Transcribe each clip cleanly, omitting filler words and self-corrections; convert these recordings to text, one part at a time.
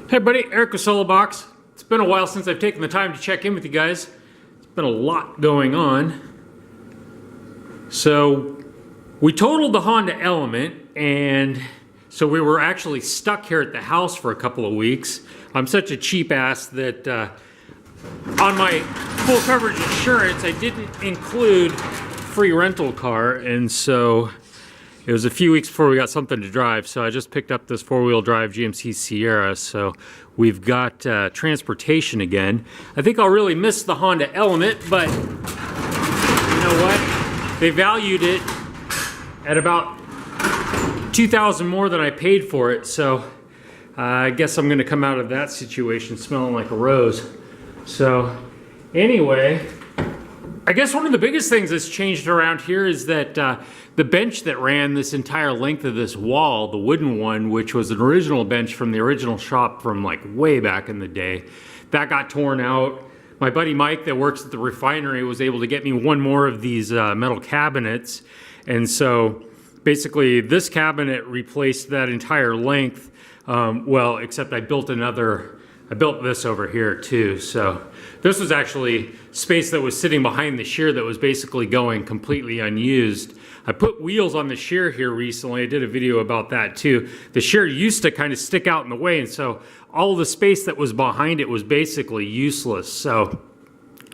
Hey buddy, Eric with Solo Box. It's been a while since I've taken the time to check in with you guys. It's been a lot going on. So we totaled the Honda Element, and so we were actually stuck here at the house for a couple of weeks. I'm such a cheap ass that on my full coverage insurance I didn't include free rental car, and so it was a few weeks before we got something to drive, so I just picked up this four-wheel drive GMC Sierra, so we've got transportation again. I think I'll really miss the Honda Element, but you know what? They valued it at about $2,000 more than I paid for it, so I guess I'm gonna come out of that situation smelling like a rose. So anyway, I guess one of the biggest things that's changed around here is that the bench that ran this entire length of this wall, the wooden one, which was an original bench from the original shop from like way back in the day, that got torn out. My buddy Mike that works at the refinery was able to get me one more of these metal cabinets. And so basically this cabinet replaced that entire length. Well, except I built this over here too. So this was actually space that was sitting behind the shear that was basically going completely unused. I put wheels on the shear here recently. I did a video about that too. The shear used to kind of stick out in the way, and so all the space that was behind it was basically useless. So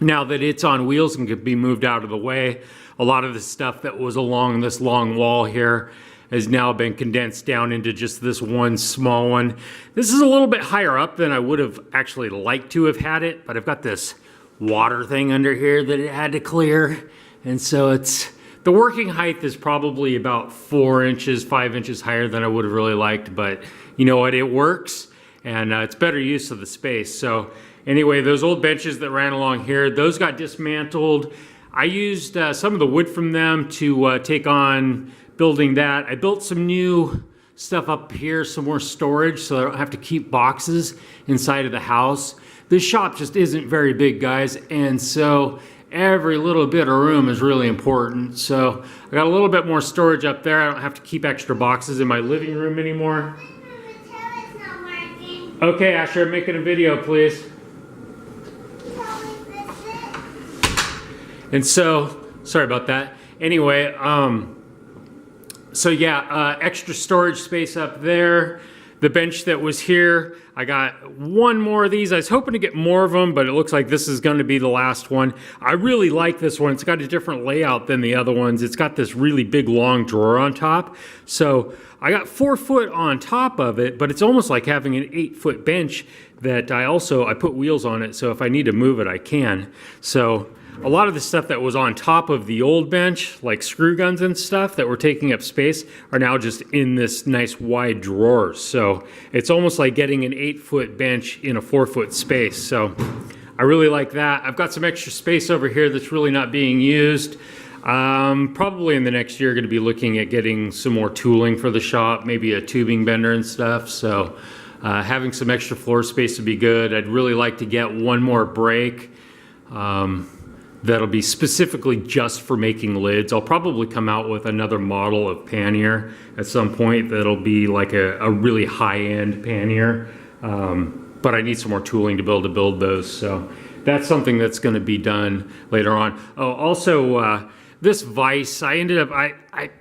now that it's on wheels and could be moved out of the way, a lot of the stuff that was along this long wall here has now been condensed down into just this one small one. This is a little bit higher up than I would have actually liked to have had it, but I've got this water thing under here that it had to clear, and so the working height is probably about 4 inches, 5 inches higher than I would have really liked, but you know what, it works, and it's better use of the space. So anyway, those old benches that ran along here, those got dismantled. I used some of the wood from them to take on building that. I built some new stuff up here, some more storage, so I don't have to keep boxes inside of the house. This shop just isn't very big, guys, and so every little bit of room is really important. So I got a little bit more storage up there. I don't have to keep extra boxes in my living room anymore. Okay, Asher, I'm making a video, please. And so, sorry about that. Anyway, so yeah, extra storage space up there. The bench that was here, I got one more of these. I was hoping to get more of them, but it looks like this is going to be the last one. I really like this one. It's got a different layout than the other ones. It's got this really big long drawer on top. So I got 4 foot on top of it, but it's almost like having an 8-foot bench that I put wheels on it, so if I need to move it, I can. So a lot of the stuff that was on top of the old bench, like screw guns and stuff that were taking up space, are now just in this nice wide drawer. So it's almost like getting an 8-foot bench in a 4-foot space. So I really like that. I've got some extra space over here that's really not being used. Probably in the next year going to be looking at getting some more tooling for the shop, maybe a tubing bender and stuff. So having some extra floor space would be good. I'd really like to get one more brake. That'll be specifically just for making lids. I'll probably come out with another model of pannier at some point that'll be like a really high-end pannier. But I need some more tooling to be able to build those. So that's something that's gonna be done later on. Oh, also, this vise,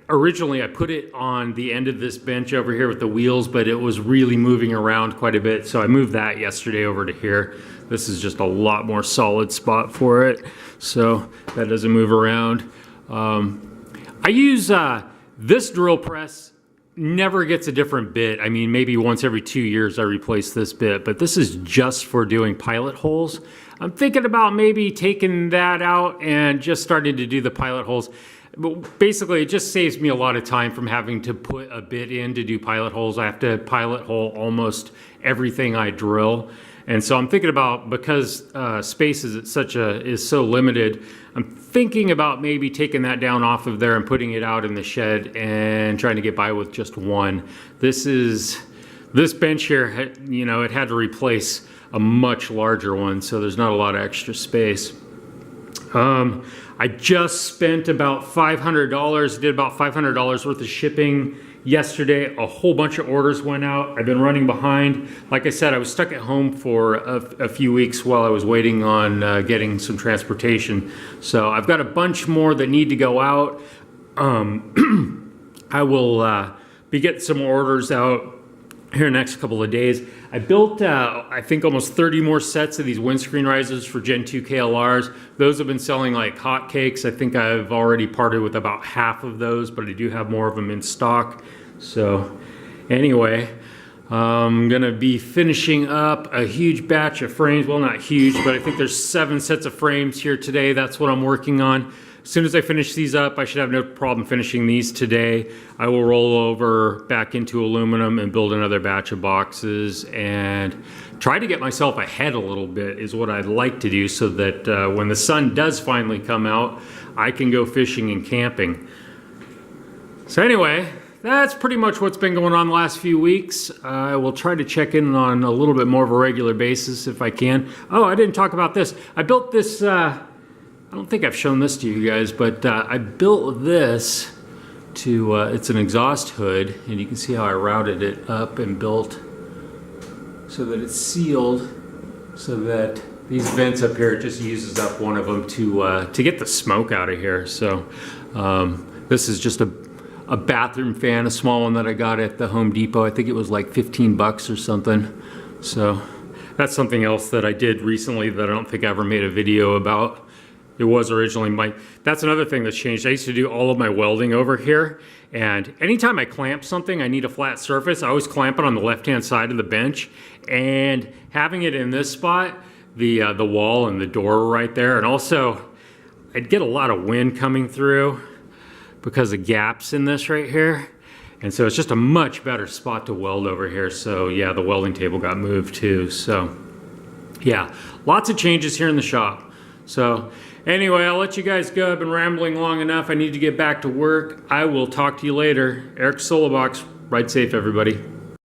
originally I put it on the end of this bench over here with the wheels, but it was really moving around quite a bit. So I moved that yesterday over to here. This is just a lot more solid spot for it, so that doesn't move around. I use this drill press, never gets a different bit. I mean, maybe once every 2 years I replace this bit, but this is just for doing pilot holes. I'm thinking about maybe taking that out and just starting to do the pilot holes. But basically, it just saves me a lot of time from having to put a bit in to do pilot holes. I have to pilot hole almost everything I drill. And so I'm thinking about, because space is so limited, I'm thinking about maybe taking that down off of there and putting it out in the shed and trying to get by with just one. This bench here, you know, it had to replace a much larger one, so there's not a lot of extra space. I I just spent about $500, did about $500 worth of shipping yesterday. A whole bunch of orders went out. I've been running behind. Like I said, I was stuck at home for a few weeks while I was waiting on getting some transportation. So I've got a bunch more that need to go out. I will be getting some orders out here in the next couple of days. I built, I think, almost 30 more sets of these windscreen risers for Gen 2 KLRs. Those have been selling like hotcakes. I think I've already parted with about half of those, but I do have more of them in stock. So anyway, I'm gonna be finishing up a huge batch of frames. Well, not huge, but I think there's 7 sets of frames here today. That's what I'm working on. As soon as I finish these up, I should have no problem finishing these today. I will roll over back into aluminum and build another batch of boxes and try to get myself ahead a little bit is what I'd like to do, so that when the sun does finally come out, I can go fishing and camping. So anyway, that's pretty much what's been going on the last few weeks. I will try to check in on a little bit more of a regular basis if I can. Oh, I didn't talk about this. I built this, I don't think I've shown this to you guys, but I built this to, it's an exhaust hood, and you can see how I routed it up and built so that it's sealed, so that these vents up here, it just uses up one of them to get the smoke out of here. So this is just a bathroom fan, a small one that I got at the Home Depot. I think it was like 15 bucks or something. So that's something else that I did recently that I don't think I ever made a video about. It was originally that's another thing that's changed. I used to do all of my welding over here, and anytime I clamp something, I need a flat surface. I always clamp it on the left-hand side of the bench, and having it in this spot, the wall and the door right there, and also I'd get a lot of wind coming through because of gaps in this right here. And so it's just a much better spot to weld over here. So yeah, the welding table got moved too. So yeah, lots of changes here in the shop. So anyway, I'll let you guys go. I've been rambling long enough. I need to get back to work. I will talk to you later. Eric Solobox, ride safe, everybody.